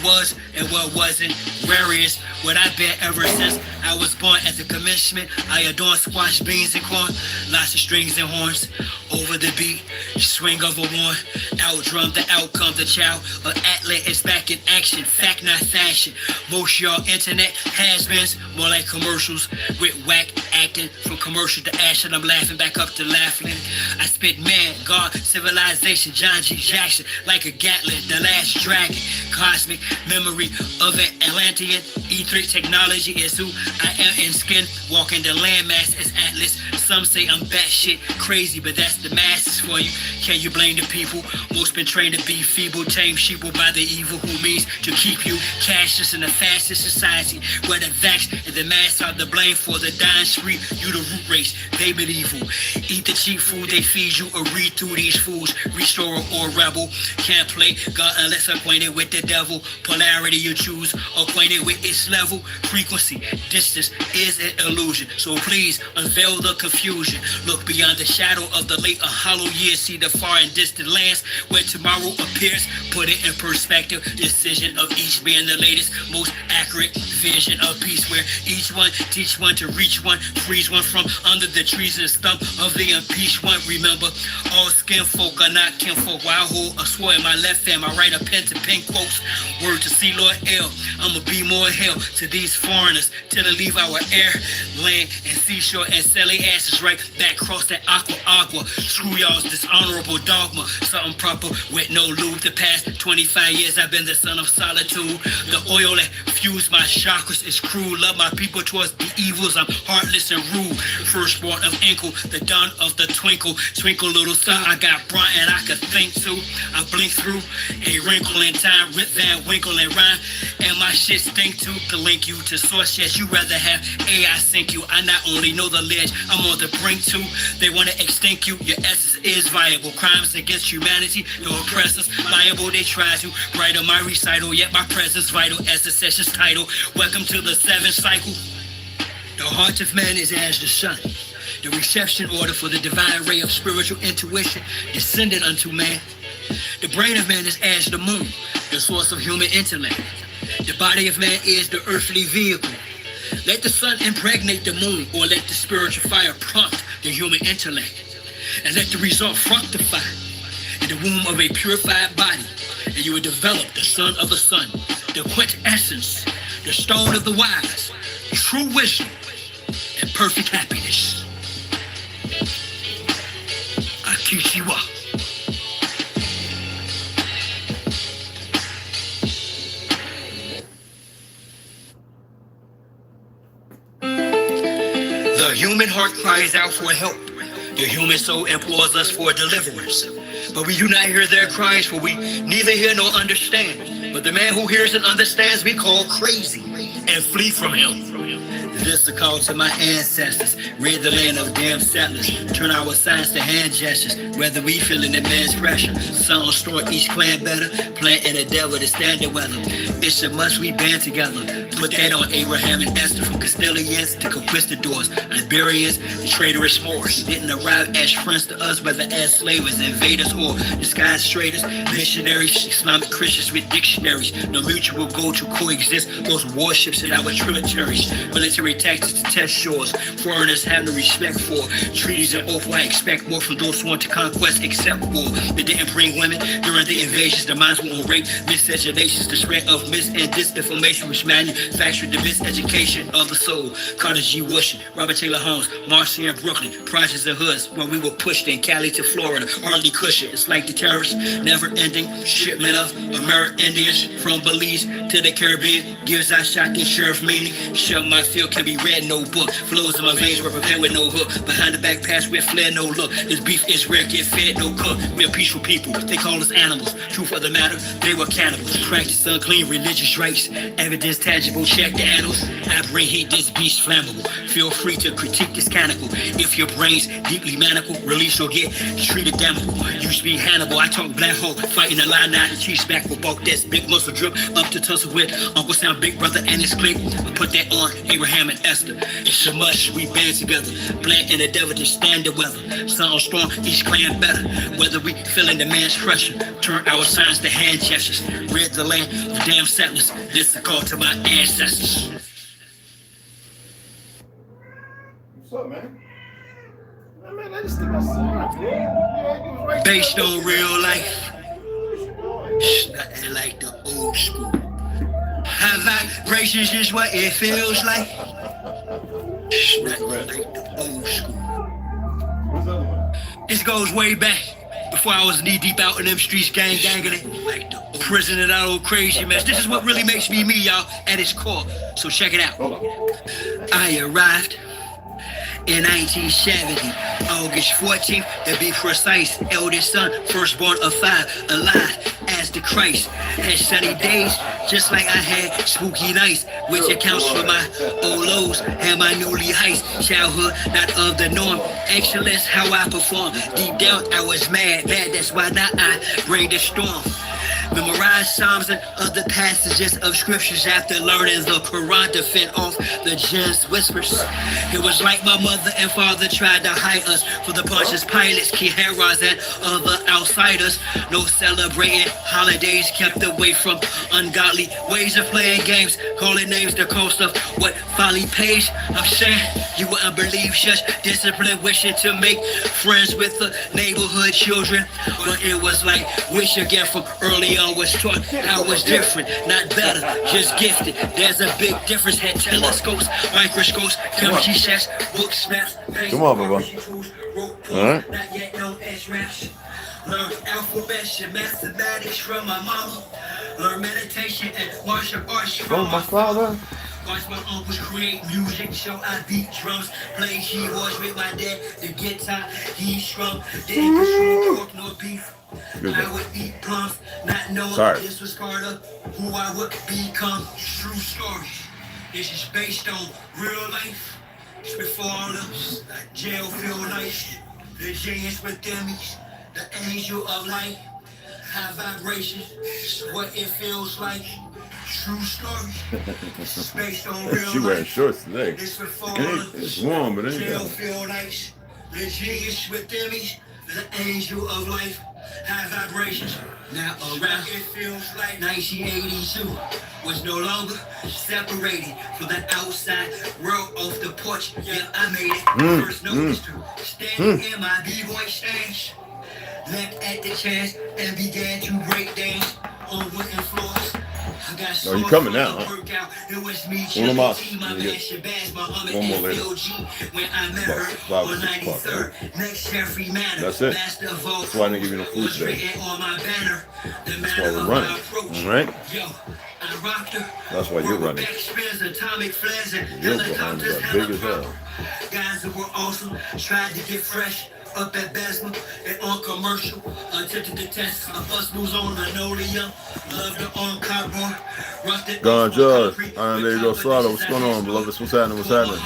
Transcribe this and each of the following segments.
what was and what wasn't. Where is what I've been ever since I was born. At the commencement, I adorn squash, beans, and corn. Lots of strings and horns. Over the beat, swing of a one. Outdrum the outcome, the child. An athlete is back in action. Fact, not fashion. Most y'all internet has-beens, more like commercials. With whack acting, from commercial to action. I'm laughing back up to laughing. I spit man, God, civilization, John G. Jackson. Like a Gatlin, the last dragon. Cosmic memory of an Atlantean. E3 technology is who I am in skin. Walking the landmass is Atlas. Some say I'm batshit crazy, but that's the masses for you. Can you blame the people? Most been trained to be feeble, tame sheeple by the evil who means to keep you cashless in a fascist society where the vax and the mass are the blame for the dying spree. You the root race, they medieval. Eat the cheap food they feed you or read through these fools. Restorer or rebel. Can't play God unless acquainted with the devil. Polarity you choose, acquainted with its level. Frequency, distance is an illusion. So please unveil the confusion. Look beyond the shadow of the late hollow years. See the far and distant lands where tomorrow appears. Put it in perspective. Decision of each being the latest, most accurate vision of peace, where each one teach one to reach one, freeze one from under the trees and stump of the impeached one. Remember, all skin folk are not kinfolk. While I hold a sword in my left hand, I write a pen to pen quotes. Word to see Lord L. I'ma be more hell to these foreigners till they leave our air, land, and seashore and sell their asses right back across that agua. Screw y'all's dishonorable dogma. Something proper with no lube. The past 25 years I've been the son of solitude. The oil that fused my chakras is cruel. Love my people towards the evils. I'm heartless and rude. Firstborn of Inkle, the dawn of the twinkle. Twinkle little star, I got bright and I could think too. I blink through a wrinkle in time. Rip Van Winkle and rhyme. And my shit stink too. To link you to source, yes, you rather have AI sink you. I not only know the ledge, I'm on the brink too. They want to extinct you, your essence is viable. Crimes against humanity, the oppressors liable. They try to write on my recital, yet my presence vital as the session's title. Welcome to the seventh cycle. The heart of man is as the sun, the reception order for the divine ray of spiritual intuition descended unto man. The brain of man is as the moon, the source of human intellect. The body of man is the earthly vehicle. Let the sun impregnate the moon, or let the spiritual fire prompt the human intellect. And let the result fructify in the womb of a purified body. And you will develop the son of the sun, the quintessence, the stone of the wise, true wisdom, and perfect happiness. Akichiwa. The human heart cries out for help. The human soul implores us for deliverance. But we do not hear their cries, for we neither hear nor understand. But the man who hears and understands we call crazy and flee from him. This is a call to my ancestors. Rid the land of damn settlers. Turn our signs to hand gestures. Whether we feeling immense pressure. Some store each clan better. Plant in the devil to stand the weather. It's a must we band together. Put that on Abraham and Esther. From Castilians to conquistadors, Iberians and traitorous Moors. Didn't arrive as friends to us, whether as slavers, invaders, or disguised traders. Missionaries, Islamic Christians with dictionaries. No mutual goal to coexist. Those warships in our tributaries. Military tactics to test shores. Foreigners have no respect for treaties and oath. I expect more from those who want to conquest except war. They didn't bring women during the invasions. The minds were on rape, miscegenations, the spread of mis and disinformation, which manufactured the miseducation of the soul. Carter G. Washington, Robert Taylor Holmes, Marcy and Brooklyn, projects and hoods when we were pushed in Cali to Florida. Hardly cushion. It's like the terrorists, never ending shipment of American Indians from Belize to the Caribbean. Gives I shot the sheriff meaning. Shut my field can be read, no book. Flows in my veins were prepared with no hook. Behind the back pass with flair, no look. This beef is rare, get fed, no cook. We're peaceful people, they call us animals. Truth of the matter, they were cannibals. Practice unclean religious rites. Evidence tangible, check the annals. I bring heat, this beast flammable. Feel free to critique this canonical. If your brain's deeply maniacal, release or get treated damnable. Used to be Hannibal, I talk black hole. Fighting the line, now the chief's back with bulk that's big big muscle drip up to tussle with Uncle Sam, big brother, and his clique. I put that on Abraham and Esther. It's a must, we band together. Blend in the devil to stand the weather. Sound strong, each clan better. Whether we feeling the man's pressure, turn our signs to hand gestures. Rid the land of damn settlers. This is a call to my ancestors. What's up, man? Man, I just think I saw it, bro. Based on real life. It's nothing like the old school. High vibrations is what it feels like. It's nothing like the old school. What's the other one? This goes way back. Before I was knee deep out in them streets, ganging it. Like the prison and that old crazy mess. This is what really makes me me, y'all, at its core. So check it out. Hold on. I arrived in 1970, August 14th, to be precise. Eldest son, firstborn of 5, alive as the Christ. Had sunny days, just like I had spooky nights, which accounts for my old lows and my newly heights. Childhood, not of the norm. Excellence, how I perform. Deep down, I was mad, that's why now I bring the storm. Memorize Psalms and other passages of scriptures after learning the Quran to fend off the jin's whispers. It was like my mother and father tried to hide us for the punches, pilots, Kiheras, and other outsiders. No celebrating holidays, kept away from ungodly ways of playing games, calling names the cost of what folly pays. I'm saying you wouldn't believe such discipline, wishing to make friends with the neighborhood children. But it was like wish again from early on was taught I was different, not better, just gifted. There's a big difference. Had telescopes, microscopes, chemistry sets, books, maps. Come on, Baba. All right. Not yet known as raps. Learned alphabets and mathematics from my mama. Learned meditation and martial arts from my father. Watch my uncles create music, so I beat drums. Play keyboards with my dad, the guitar he strung. Didn't consume pork nor beef. I would eat plums, not knowing this was part of who I would become. True story. This is based on real life. It's before all of like jail feel nice. The genius within me, the angel of light. High vibrations, it's what it feels like. True story. It's based on real life. She wearing shorts today. It's warm, but it ain't jail feel nice. The genius within me, the angel of life. High vibrations. Now around it feels like 1982 was no longer separated from the outside world off the porch. Yeah, I made it. First notice to standing in my b-boy stance. Leapt at the chance and began to break dance on wooden floors. I got you coming now, huh? It was me, One more. my man Shabazz, my One more later. when I met her on 93rd. Next Jeffrey Manor. That's it. That's why I didn't give you no food today. That's why we're running. All right? I rocked her. That's why you're running. Atomic flares and Your behinds are big as hell. Guys that were awesome, tried to get fresh. Up at Basma and on commercial, attempted to test a bus moves on linoleum. Love the on cardboard. Ganja, there you go, Slaughter. What's going on, beloved? What's happening? What's happening?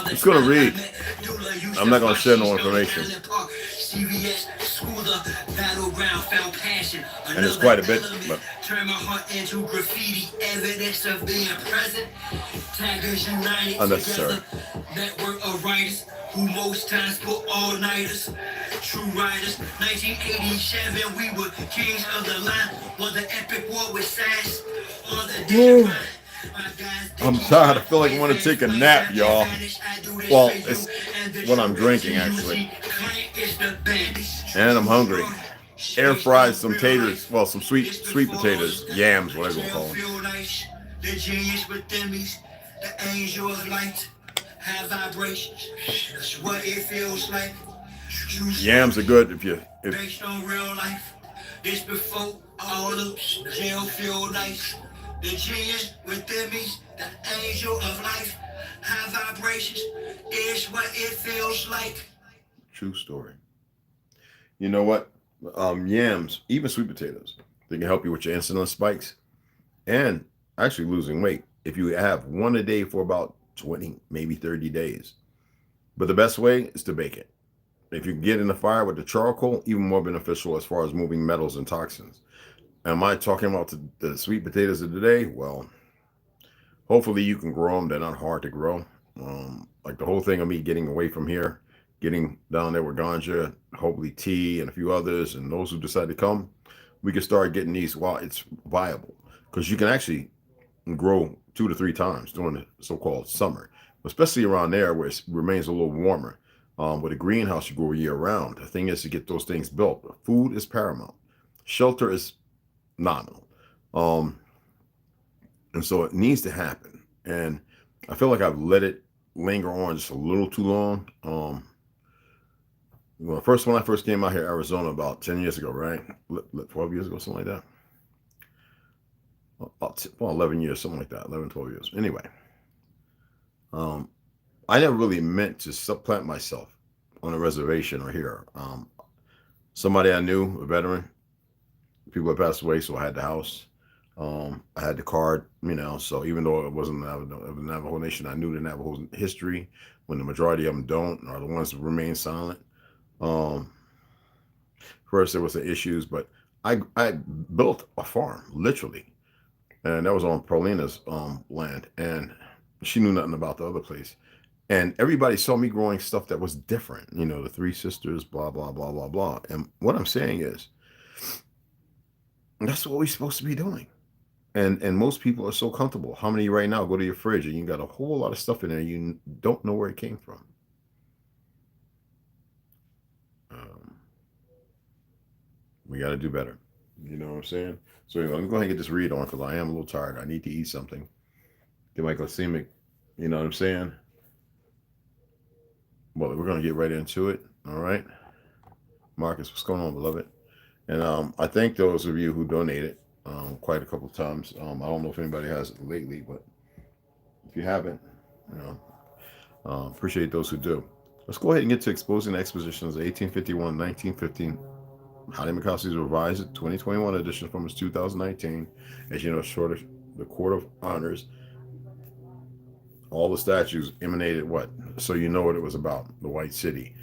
It's gonna read. I'm not gonna share no information. And it's quite a bit, but turn my heart into graffiti, evidence of being present. Taggers united unnecessary. Together. Network of writers who most times put all-nighters. True writers. 1987, we were kings of the line. Was the epic war with Sass on the day. I'm tired. I feel like I want to take a nap, y'all. Well, it's what I'm drinking, actually. And I'm hungry. Air fried some taters. Well, some sweet potatoes. Yams, whatever you call them. The genius within me, the angel of light. High vibrations. That's what it feels like. Yams are good if based on real life. This before all the jail feel nice. The genius within me, the angel of life. High vibrations is what it feels like. True story. You know what? Yams, even sweet potatoes, they can help you with your insulin spikes and actually losing weight if you have one a day for about 20, maybe 30 days. But the best way is to bake it. If you get in the fire with the charcoal, even more beneficial as far as moving metals and toxins. Am I talking about the sweet potatoes of today? Well, hopefully you can grow them. They're not hard to grow. Like the whole thing of me getting away from here, getting down there with ganja, hopefully tea and a few others, and those who decide to come, we can start getting these while it's viable. Because you can actually grow 2 to 3 times during the so-called summer, especially around there where it remains a little warmer. With a greenhouse, you grow year round. The thing is to get those things built. Food is paramount. Shelter is nominal. Um, and so it needs to happen. And I feel like I've let it linger on just a little too long. Well, first when I first came out here, Arizona, about 10 years ago, right? 12 years ago, something like that. Well, 11 years, something like that, 11, 12 years. Anyway, um, I never really meant to supplant myself on a reservation or here. Somebody I knew, a veteran, people had passed away, so I had the house. I had the card, so even though it wasn't the Navajo Nation, I knew the Navajo history when the majority of them don't, are the ones that remain silent. Um, First, there was the issues, but I built a farm, literally, and that was on Paulina's land, and she knew nothing about the other place. And everybody saw me growing stuff that was different, the three sisters, blah, blah, blah, blah, blah. And what I'm saying is, that's what we're supposed to be doing. And most people are so comfortable. How many right now go to your fridge and you got a whole lot of stuff in there you don't know where it came from? Um, we got to do better. You know what I'm saying? So anyway, I'm going to get this read on because I am a little tired. I need to eat something. Get my glycemic, you know what I'm saying? Well, we're going to get right into it. All right. Marcus, what's going on, beloved? And I thank those of you who donated quite a couple of times. I don't know if anybody has it lately, but if you haven't, you know, appreciate those who do. Let's go ahead and get to exposing the expositions of 1851, 1915. Haile Mikassi's revised 2021 edition from his 2019. As you know, short of the Court of Honors, all the statues emanated what? So you know what it was about, the White City.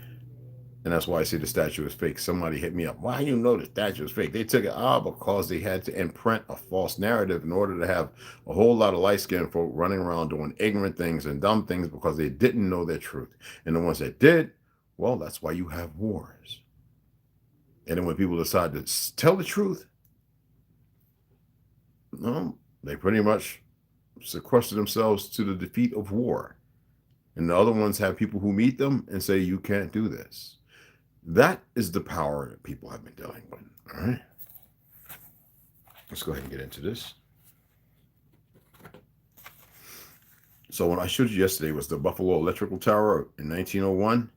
And that's why I say the statue is fake. Somebody hit me up. Why you know the statue is fake? They took it out because they had to imprint a false narrative in order to have a whole lot of light-skinned folk running around doing ignorant things and dumb things because they didn't know their truth. And the ones that did, well, that's why you have wars. And then when people decide to tell the truth, well, they pretty much sequester themselves to the defeat of war. And the other ones have people who meet them and say, you can't do this. That is the power that people have been dealing with. All right. Let's go ahead and get into this. So what I showed you yesterday was the Buffalo Electrical Tower in 1901.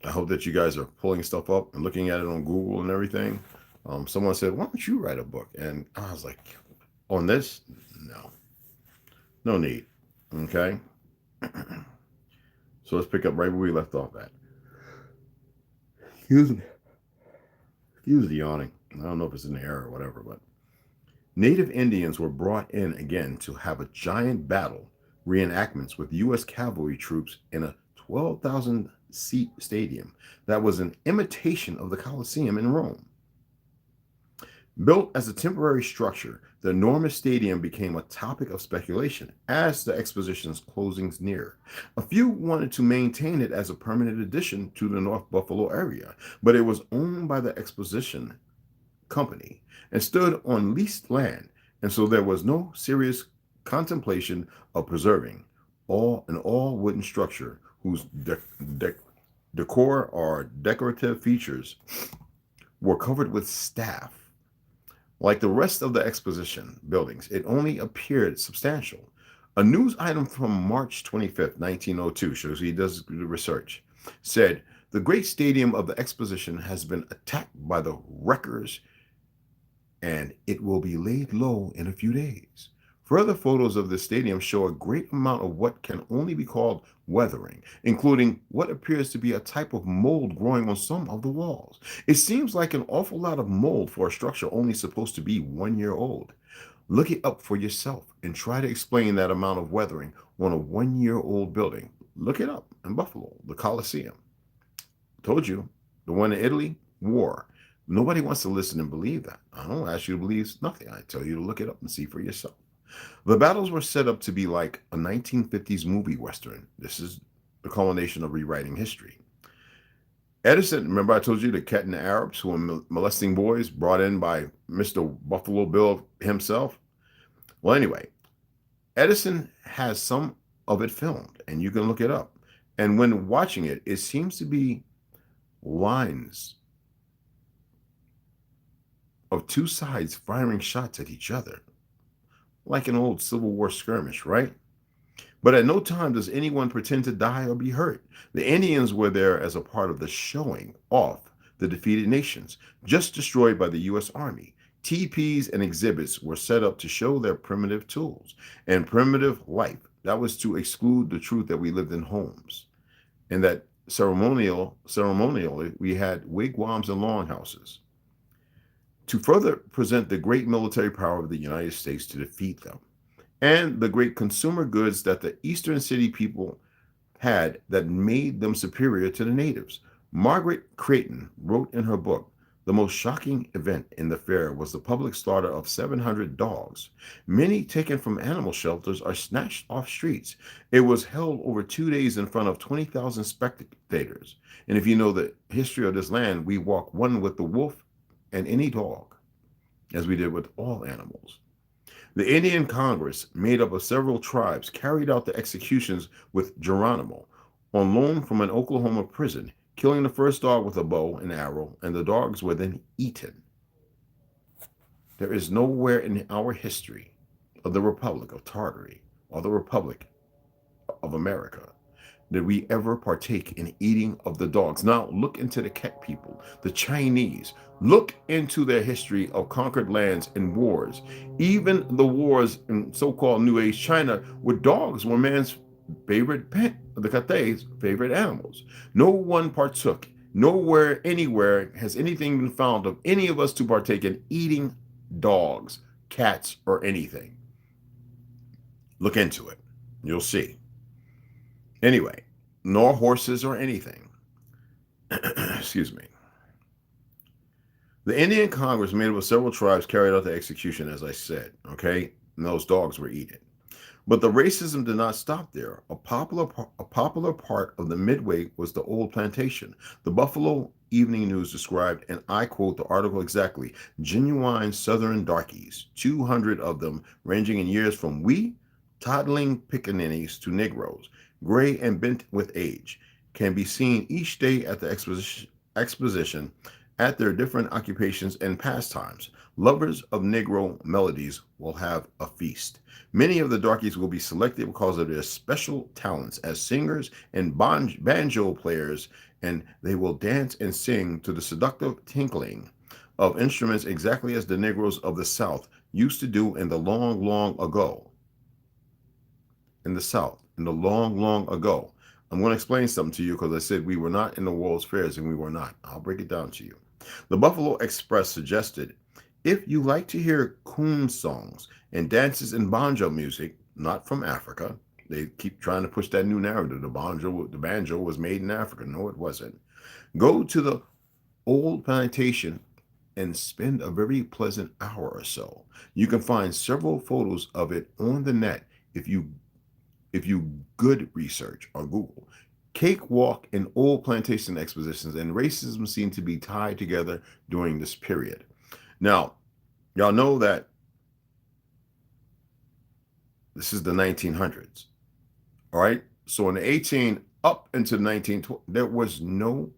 I hope that you guys are pulling stuff up and looking at it on Google and everything. Someone said, why don't you write a book? And I was like, on this? No need. Okay. So let's pick up right where we left off at. Excuse the yawning. I don't know if it's in the air or whatever, but Native Indians were brought in again to have a giant battle reenactments with U.S. cavalry troops in a 12,000 seat stadium that was an imitation of the Colosseum in Rome. Built as a temporary structure, the enormous stadium became a topic of speculation as the exposition's closings neared. A few wanted to maintain it as a permanent addition to the North Buffalo area, but it was owned by the exposition company and stood on leased land, and so there was no serious contemplation of preserving an all-wooden structure whose decor or decorative features were covered with staff. Like the rest of the exposition buildings, it only appeared substantial. A news item from March 25th, 1902, shows he does the research, said, the great stadium of the exposition has been attacked by the wreckers and it will be laid low in a few days. Further photos of the stadium show a great amount of what can only be called weathering, including what appears to be a type of mold growing on some of the walls. It seems like an awful lot of mold for a structure only supposed to be 1 year old. Look it up for yourself and try to explain that amount of weathering on a 1 year old building. Look it up in Buffalo, the Colosseum. Told you, the one in Italy, war. Nobody wants to listen and believe that. I don't ask you to believe nothing. I tell you to look it up and see for yourself. The battles were set up to be like a 1950s movie Western. This is the culmination of rewriting history. Edison, remember I told you the Ket and the Arabs who were molesting boys brought in by Mr. Buffalo Bill himself? Well, anyway, Edison has some of it filmed, and you can look it up. And when watching it, it seems to be lines of two sides firing shots at each other, like an old Civil War skirmish, right? But at no time does anyone pretend to die or be hurt. The Indians were there as a part of the showing off the defeated nations, just destroyed by the U.S. Army. TPs and exhibits were set up to show their primitive tools and primitive life. That was to exclude the truth that we lived in homes and that ceremonially we had wigwams and longhouses. To further present the great military power of the United States to defeat them, and the great consumer goods that the Eastern City people had that made them superior to the natives. Margaret Creighton wrote in her book, the most shocking event in the fair was the public slaughter of 700 dogs. Many taken from animal shelters are snatched off streets. It was held over 2 days in front of 20,000 spectators. And if you know the history of this land, we walk one with the wolf and any dog, as we did with all animals. The Indian Congress, made up of several tribes, carried out the executions with Geronimo on loan from an Oklahoma prison, killing the first dog with a bow and arrow, and the dogs were then eaten. There is nowhere in our history of the Republic of Tartary or the Republic of America did we ever partake in eating of the dogs. Now look into the Ket people, the Chinese. Look into their history of conquered lands and wars. Even the wars in so-called New Age China, where dogs were man's favorite pet, the Catay's favorite animals. No one partook. Nowhere, anywhere has anything been found of any of us to partake in eating dogs, cats, or anything. Look into it. You'll see. Anyway, nor horses or anything. Excuse me. The Indian Congress, made up of several tribes, carried out the execution, as I said, okay? And those dogs were eaten. But the racism did not stop there. A popular part of the Midway was the old plantation. The Buffalo Evening News described, and I quote the article exactly, genuine Southern darkies, 200 of them, ranging in years from wee, toddling pickaninnies to Negroes, gray and bent with age, can be seen each day at the exposition at their different occupations and pastimes. Lovers of Negro melodies will have a feast. Many of the darkies will be selected because of their special talents as singers and banjo players, and they will dance and sing to the seductive tinkling of instruments exactly as the Negroes of the South used to do in the long, long ago. In the South, in the long, long ago. I'm going to explain something to you because I said we were not in the World's Fairs, and we were not. I'll break it down to you. The Buffalo Express suggested, if you like to hear coon songs and dances and banjo music, not from Africa, they keep trying to push that new narrative. The banjo was made in Africa. No, it wasn't. Go to the old plantation and spend a very pleasant hour or so. You can find several photos of it on the net if you good research on Google. Cakewalk and old plantation expositions and racism seem to be tied together during this period. Now, y'all know that this is the 1900s. All right. So in the 18 up into the 1920s, there was no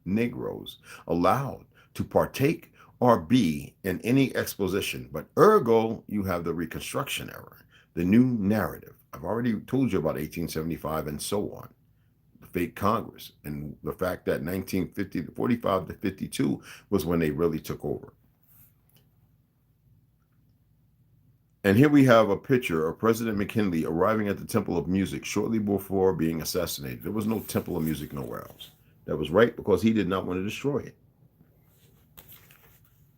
Negroes allowed to partake or be in any exposition. But ergo, you have the Reconstruction era, the new narrative. I've already told you about 1875 and so on, the fake Congress, and the fact that 1950 to 45 to 52 was when they really took over. And here we have a picture of President McKinley arriving at the Temple of Music shortly before being assassinated. There was no Temple of Music nowhere else. That was right, because he did not want to destroy it.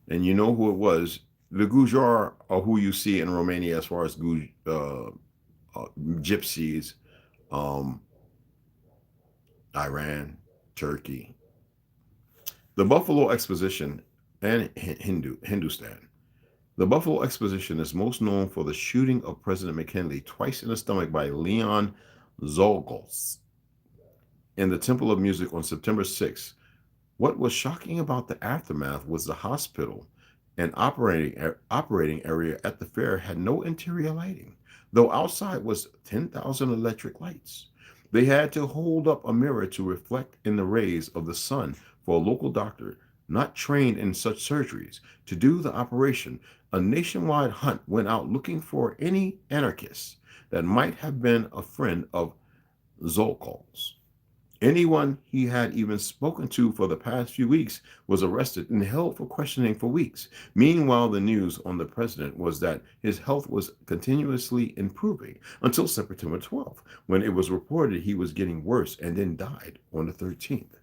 And you know who it was. The Gujar are who you see in Romania as far as gypsies, Iran, Turkey. The Buffalo Exposition and Hindustan. The Buffalo Exposition is most known for the shooting of President McKinley twice in the stomach by Leon Zolgos in the Temple of Music on September 6th. What was shocking about the aftermath was the hospital and operating area at the fair had no interior lighting, though outside was 10,000 electric lights. They had to hold up a mirror to reflect in the rays of the sun for a local doctor not trained in such surgeries to do the operation. A nationwide hunt went out looking for any anarchists that might have been a friend of Zolkol's. Anyone he had even spoken to for the past few weeks was arrested and held for questioning for weeks. Meanwhile, the news on the president was that his health was continuously improving until September 12th, when it was reported he was getting worse and then died on the 13th.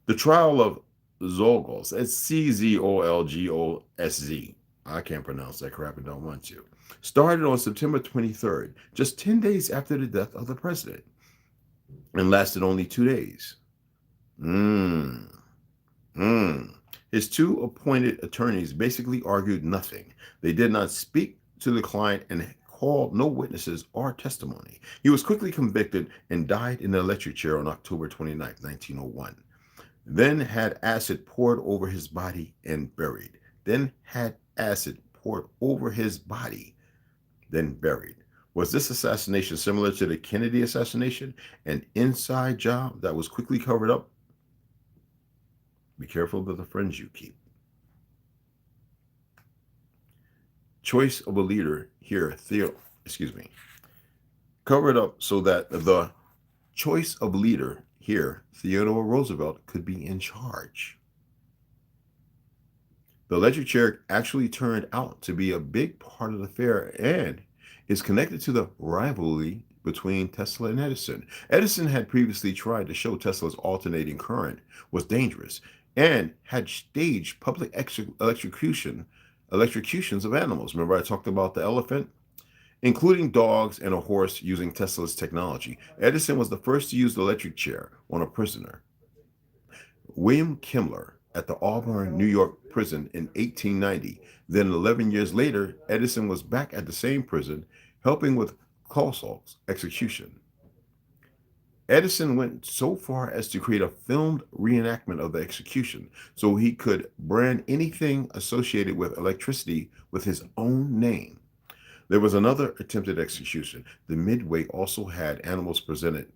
The trial of Zolgos, it's Czolgos. I can't pronounce that crap and don't want to. Started on September 23rd, just 10 days after the death of the president, and lasted only 2 days. His two appointed attorneys basically argued nothing. They did not speak to the client and called no witnesses or testimony. He was quickly convicted and died in an electric chair on October 29, 1901. Then had acid poured over his body and buried. Then had acid poured over his body, then buried. Was this assassination similar to the Kennedy assassination, an inside job that was quickly covered up? Be careful of the friends you keep. Choice of a leader here, covered up so that the choice of leader here, Theodore Roosevelt, could be in charge. The electric chair actually turned out to be a big part of the fair and is connected to the rivalry between Tesla and Edison. Edison had previously tried to show Tesla's alternating current was dangerous and had staged public electrocutions of animals. Remember I talked about the elephant? Including dogs and a horse using Tesla's technology. Edison was the first to use the electric chair on a prisoner. William Kimmler at the Auburn, New York prison in 1890. Then 11 years later, Edison was back at the same prison helping with Kossal's execution. Edison went so far as to create a filmed reenactment of the execution so he could brand anything associated with electricity with his own name. There was another attempted execution. The Midway also had animals presented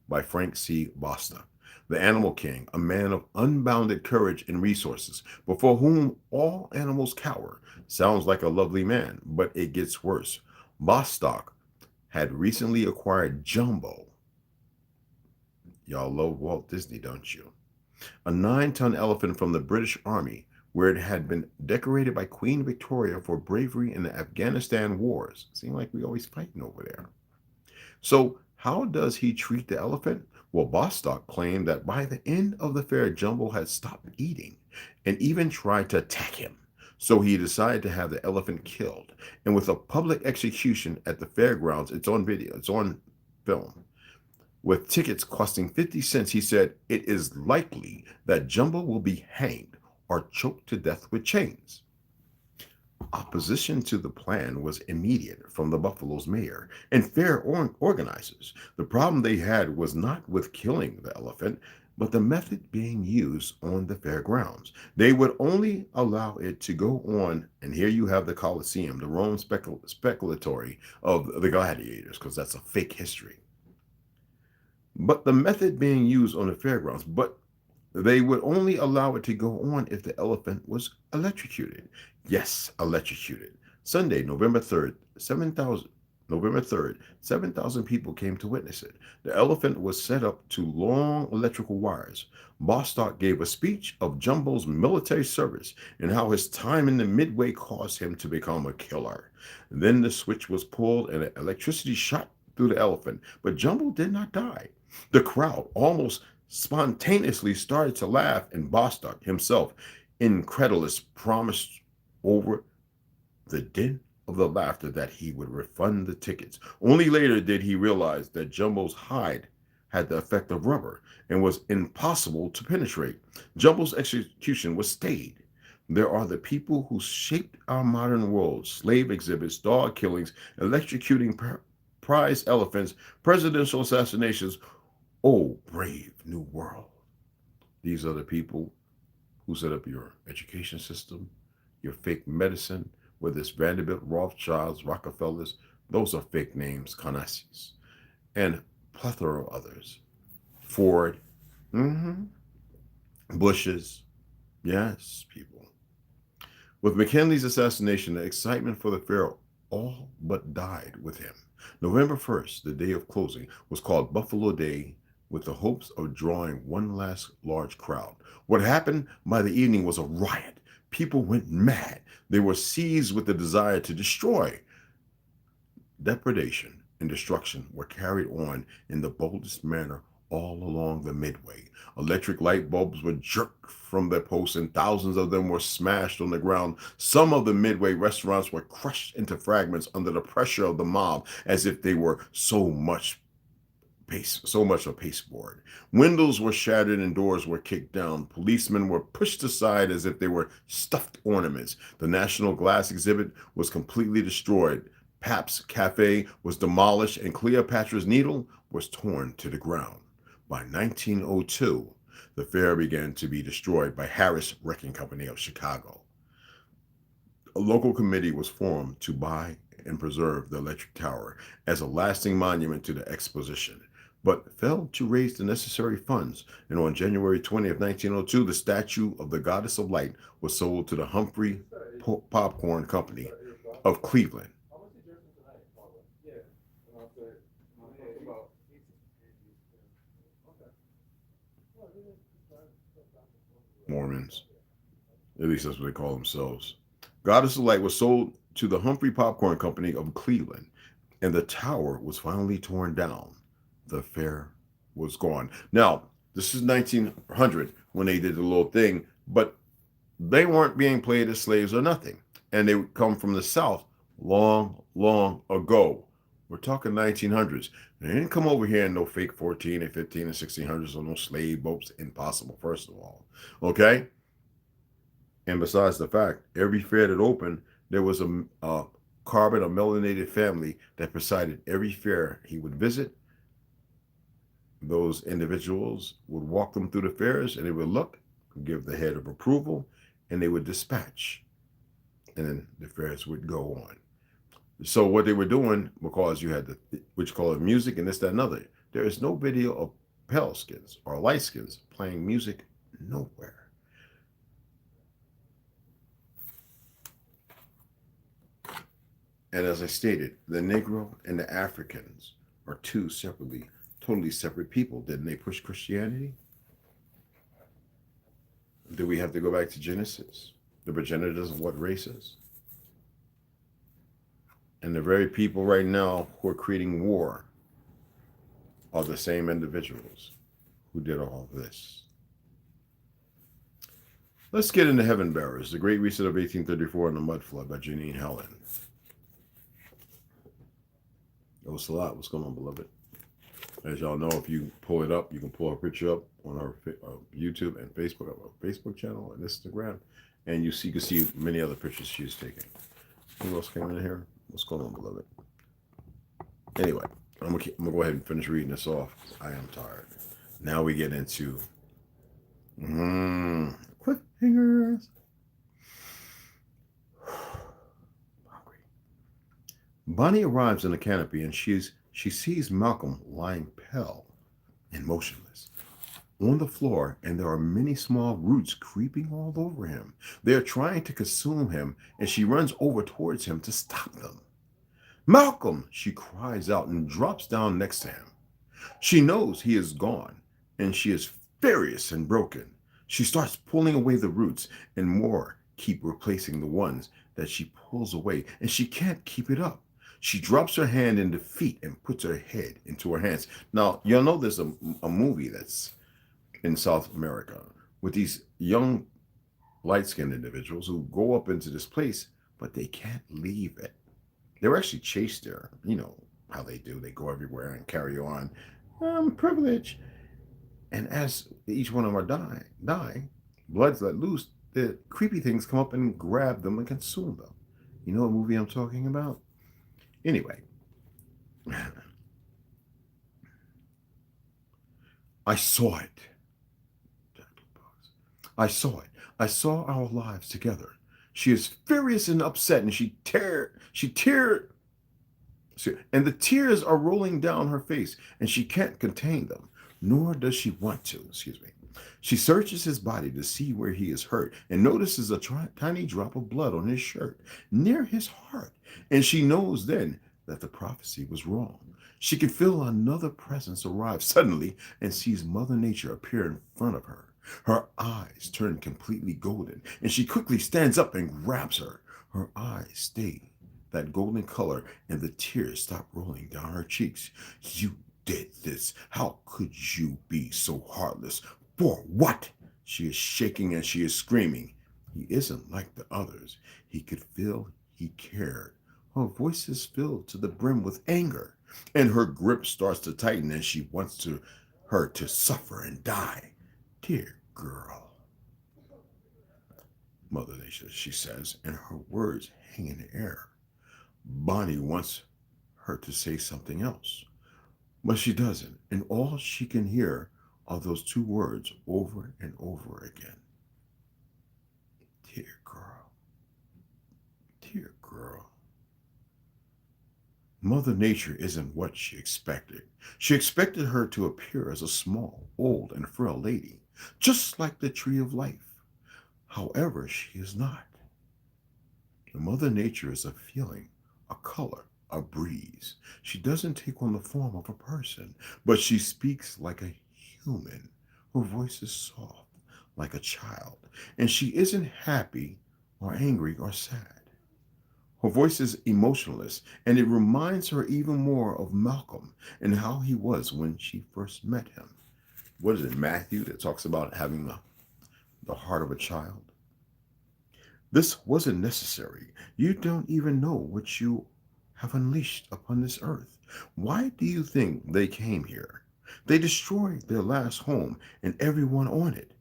by Frank C. Bosta, the Animal King, a man of unbounded courage and resources, before whom all animals cower. Sounds like a lovely man, but it gets worse. Bostock had recently acquired Jumbo. Y'all love Walt Disney, don't you? A 9-ton elephant from the British Army, where it had been decorated by Queen Victoria for bravery in the Afghanistan wars. Seemed like we always fighting over there. So how does he treat the elephant? Well, Bostock claimed that by the end of the fair, Jumbo had stopped eating and even tried to attack him. So he decided to have the elephant killed. And with a public execution at the fairgrounds, it's on video, it's on film, with tickets costing 50 cents, he said, it is likely that Jumbo will be hanged or choked to death with chains. Opposition to the plan was immediate from the Buffalo's mayor and fair organizers. The problem they had was not with killing the elephant, but the method being used on the fairgrounds. They would only allow it to go on, and here you have the Colosseum, the Rome speculatory of the gladiators, because that's a fake history. But the method being used on the fairgrounds, but they would only allow it to go on if the elephant was electrocuted. Yes, electrocuted. Sunday, November 3rd, 7,000 people came to witness it. The elephant was set up to long electrical wires. Bostock gave a speech of Jumbo's military service and how his time in the Midway caused him to become a killer. Then the switch was pulled and electricity shot through the elephant, but Jumbo did not die. The crowd almost spontaneously started to laugh, and Bostock himself, incredulous, promised over the din of the laughter that he would refund the tickets. Only later did he realize that Jumbo's hide had the effect of rubber and was impossible to penetrate. Jumbo's execution was stayed There are the people who shaped our modern world: slave exhibits, dog killings, electrocuting prize elephants, presidential assassinations. Oh, brave new world. These are the people who set up your education system, your fake medicine, whether it's Vanderbilt, Rothschilds, Rockefellers. Those are fake names, Canassis, and plethora of others. Ford, Bushes. Yes, people. With McKinley's assassination, the excitement for the fair all but died with him. November 1st, the day of closing, was called Buffalo Day with the hopes of drawing one last large crowd. What happened by the evening was a riot. People went mad. They were seized with the desire to destroy. Depredation and destruction were carried on in the boldest manner all along the Midway. Electric light bulbs were jerked from their posts, and thousands of them were smashed on the ground. Some of the Midway restaurants were crushed into fragments under the pressure of the mob, as if they were so much of pasteboard. Windows were shattered and doors were kicked down. Policemen were pushed aside as if they were stuffed ornaments. The National Glass exhibit was completely destroyed. Pap's Cafe was demolished, and Cleopatra's Needle was torn to the ground. By 1902, the fair began to be destroyed by Harris Wrecking Company of Chicago. A local committee was formed to buy and preserve the electric tower as a lasting monument to the exposition, but failed to raise the necessary funds. And on January 20th, 1902, the statue of the Goddess of Light was sold to the Humphrey Popcorn Company of Cleveland. Mormons. At least that's what they call themselves. Goddess of Light was sold to the Humphrey Popcorn Company of Cleveland, and the tower was finally torn down. The fair was gone. Now, this is 1900 when they did the little thing, but they weren't being played as slaves or nothing. And they would come from the South long, long ago. We're talking 1900s. They didn't come over here in no fake 14 and 15 and 1600s or no slave boats. Impossible, first of all. Okay? And besides the fact, every fair that opened, there was a carbon or melanated family that presided every fair he would visit. Those individuals would walk them through the fairs, and they would look, give the head of approval, and they would dispatch. And then the fairs would go on. So what they were doing, because you had what you call it, music and this, that, and other, there is no video of pale skins or light skins playing music nowhere. And as I stated, the Negro and the Africans are two totally separate people. Didn't they push Christianity? Do we have to go back to Genesis, the progenitors of what races? And the very people right now who are creating war are the same individuals who did all this. Let's get into Heaven Bearers, The Great Reset of 1834 and the Mud Flood by Janine Helen. Oh, Salat, what's going on, beloved? As y'all know, if you pull it up, you can pull a picture up on our YouTube and Facebook, our Facebook channel and Instagram, and you can see many other pictures she's taking. Who else came in here? What's going on, beloved? Anyway, I'm gonna go ahead and finish reading this off. I am tired. Now we get into cliffhangers. Hungry. Bonnie arrives in the canopy, and she sees Malcolm lying pale and motionless on the floor, and there are many small roots creeping all over him. They are trying to consume him, and she runs over towards him to stop them. Malcolm, she cries out and drops down next to him. She knows he is gone, and she is furious and broken. She starts pulling away the roots, and more keep replacing the ones that she pulls away, and she can't keep it up. She drops her hand in defeat and puts her head into her hands. Now, you'll know there's a movie that's in South America with these young light-skinned individuals who go up into this place, but they can't leave it. They're actually chased there. You know how they do. They go everywhere and carry on. Privilege. And as each one of them are die, blood's let loose, the creepy things come up and grab them and consume them. You know what movie I'm talking about? Anyway, I saw it. I saw it. I saw our lives together. She is furious and upset, and she teared, and the tears are rolling down her face, and she can't contain them, nor does she want to. Excuse me. She searches his body to see where he is hurt and notices a tiny drop of blood on his shirt near his heart, and she knows then that the prophecy was wrong. She can feel another presence arrive suddenly and sees Mother Nature appear in front of her. Her eyes turn completely golden, and she quickly stands up and grabs her. Her eyes stay that golden color, and the tears stop rolling down her cheeks. You did this. How could you be so heartless? For what? She is shaking and she is screaming. He isn't like the others. He could feel he cared. Her voice is filled to the brim with anger, and her grip starts to tighten as she wants her to suffer and die. Dear girl, Mother Nature, she says, and her words hang in the air. Bonnie wants her to say something else, but she doesn't, and all she can hear are those two words over and over again. Dear girl, dear girl. Mother Nature isn't what she expected. She expected her to appear as a small, old, and frail lady, just like the tree of life. However, she is not. Mother Nature is a feeling, a color, a breeze. She doesn't take on the form of a person, but she speaks like a human. Her voice is soft, like a child, and she isn't happy or angry or sad. Her voice is emotionless, and it reminds her even more of Malcolm and how he was when she first met him. What is it, Matthew, that talks about having the heart of a child? This wasn't necessary. You don't even know what you have unleashed upon this earth. Why do you think they came here? They destroyed their last home and everyone on it,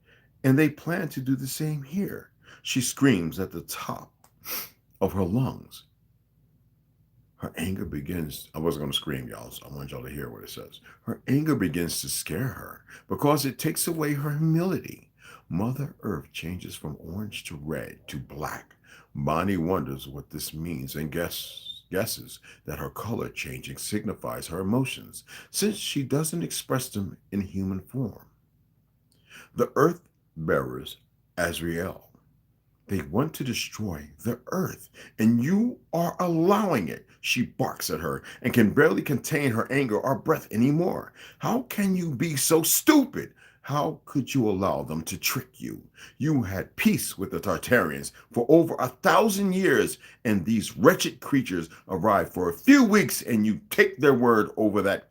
and they plan to do the same here. She screams at the top of her lungs. Her anger begins. I wasn't going to scream, y'all, so I want y'all to hear what it says. Her anger begins to scare her because it takes away her humility. Mother Earth changes from orange to red to black. Bonnie wonders what this means and guesses that her color changing signifies her emotions, since she doesn't express them in human form. The Earth bearers, Azrael, they want to destroy the earth, and you are allowing it. She barks at her and can barely contain her anger or breath anymore. How can you be so stupid? How could you allow them to trick you? You had peace with the Tartarians for over 1,000 years, and these wretched creatures arrive for a few weeks, and you take their word over that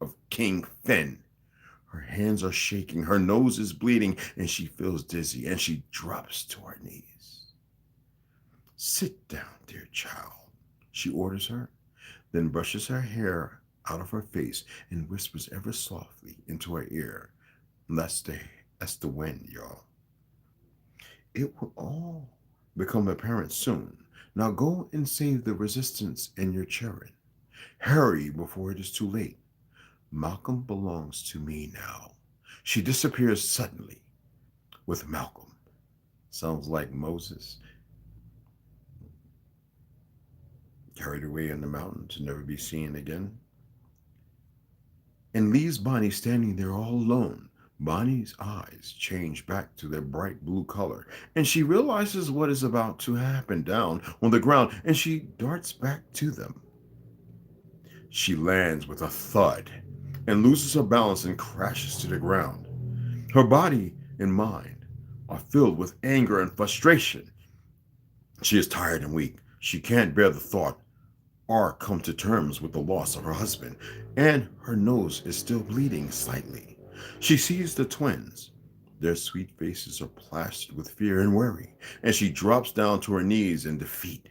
of King Finn. Her hands are shaking, her nose is bleeding, and she feels dizzy, and she drops to her knees. Sit down, dear child, she orders her, then brushes her hair out of her face and whispers ever softly into her ear. That's the wind, y'all. It will all become apparent soon. Now go and save the resistance and your children. Hurry before it is too late. Malcolm belongs to me now. She disappears suddenly with Malcolm. Sounds like Moses carried away in the mountain to never be seen again. And leaves Bonnie standing there all alone. Bonnie's eyes change back to their bright blue color, and she realizes what is about to happen down on the ground, and she darts back to them. She lands with a thud and loses her balance and crashes to the ground. Her body and mind are filled with anger and frustration. She is tired and weak. She can't bear the thought or come to terms with the loss of her husband, and her nose is still bleeding slightly. She sees the twins. Their sweet faces are plastered with fear and worry, and she drops down to her knees in defeat.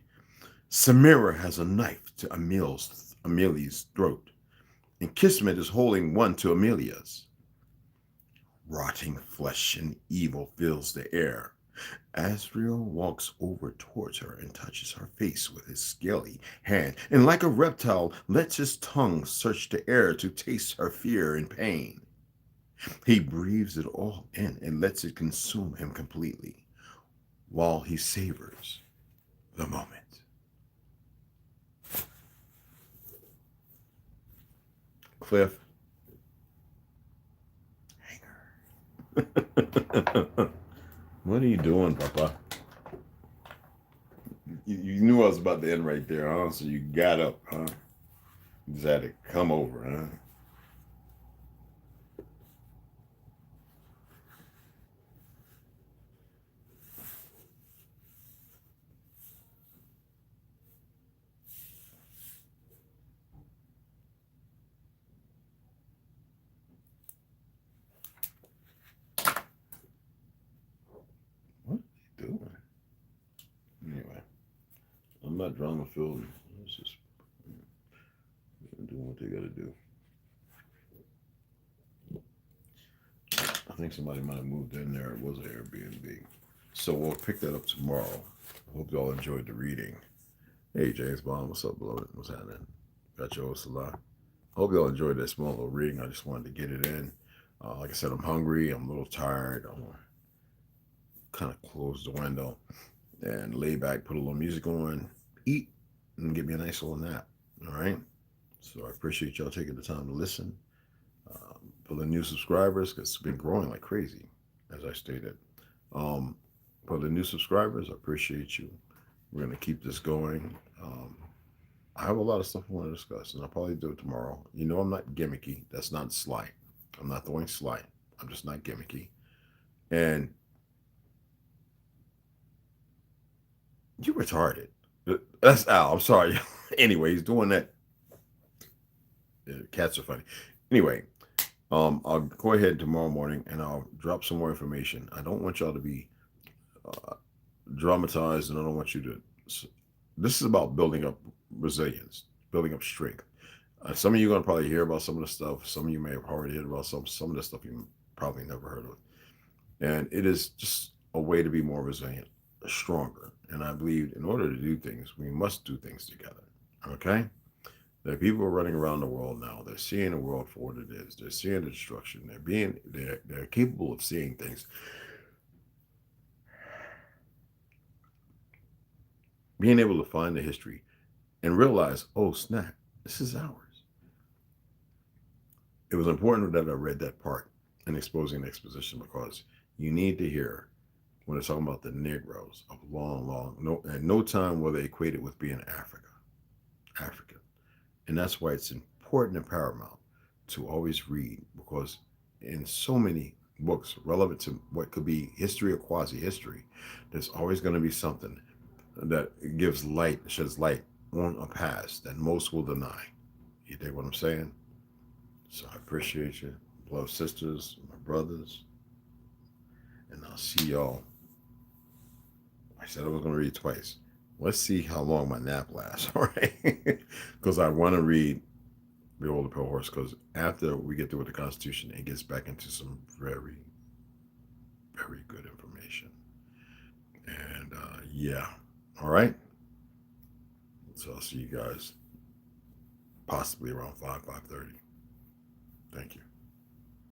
Samira has a knife to Amelia's throat, and Kismet is holding one to Amelia's. Rotting flesh and evil fills the air. Asriel walks over towards her and touches her face with his scaly hand, and like a reptile, lets his tongue search the air to taste her fear and pain. He breathes it all in and lets it consume him completely, while he savors the moment. Cliff Hanger. What are you doing, Papa? You knew I was about to end right there, huh? So you got up, huh? You just had to come over, huh? What are you doing? Anyway, I'm not drama filled. It's just doing what they gotta do. I think somebody might have moved in there. It was an Airbnb. So we'll pick that up tomorrow. I hope y'all enjoyed the reading. Hey, James Bond, what's up, beloved? What's happening? Got your host a lot. Hope y'all enjoyed that small little reading. I just wanted to get it in. Like I said, I'm hungry. I'm a little tired. I'm going to kind of close the window and lay back, put a little music on, eat, and get me a nice little nap. All right? So I appreciate y'all taking the time to listen. For the new subscribers, because it's been growing like crazy, as I stated. For the new subscribers, I appreciate you. We're going to keep this going. I have a lot of stuff I want to discuss, and I'll probably do it tomorrow. You know, I'm not gimmicky. That's not slight. I'm not throwing slight. I'm just not gimmicky. And you retarded. That's Al. I'm sorry. Anyway, he's doing that. Cats are funny. Anyway, I'll go ahead tomorrow morning and I'll drop some more information. I don't want y'all to be dramatized, and I don't want you to. This is about building up resilience, building up strength. Some of you are going to probably hear about some of the stuff. Some of you may have already heard about some of the stuff you probably never heard of. And it is just a way to be more resilient, stronger. And I believe in order to do things, we must do things together. Okay? There are people running around the world now. They're seeing the world for what it is. They're seeing the destruction. They're capable of seeing things. Being able to find the history and realize, oh snap, this is ours. It was important that I read that part in exposing the exposition, because you need to hear when they're talking about the Negroes of no time were they equated with being African. And that's why it's important and paramount to always read, because in so many books relevant to what could be history or quasi-history, there's always going to be something that gives light, sheds light on a past that most will deny. You dig what I'm saying? So I appreciate you. Love sisters, my brothers. And I'll see y'all. I said I was going to read twice. Let's see how long my nap lasts, all right? Because I want to read The Older Pale Horse, because after we get through with the Constitution, it gets back into some very, very good information. And yeah, all right? So I'll see you guys possibly around 5:30. Thank you.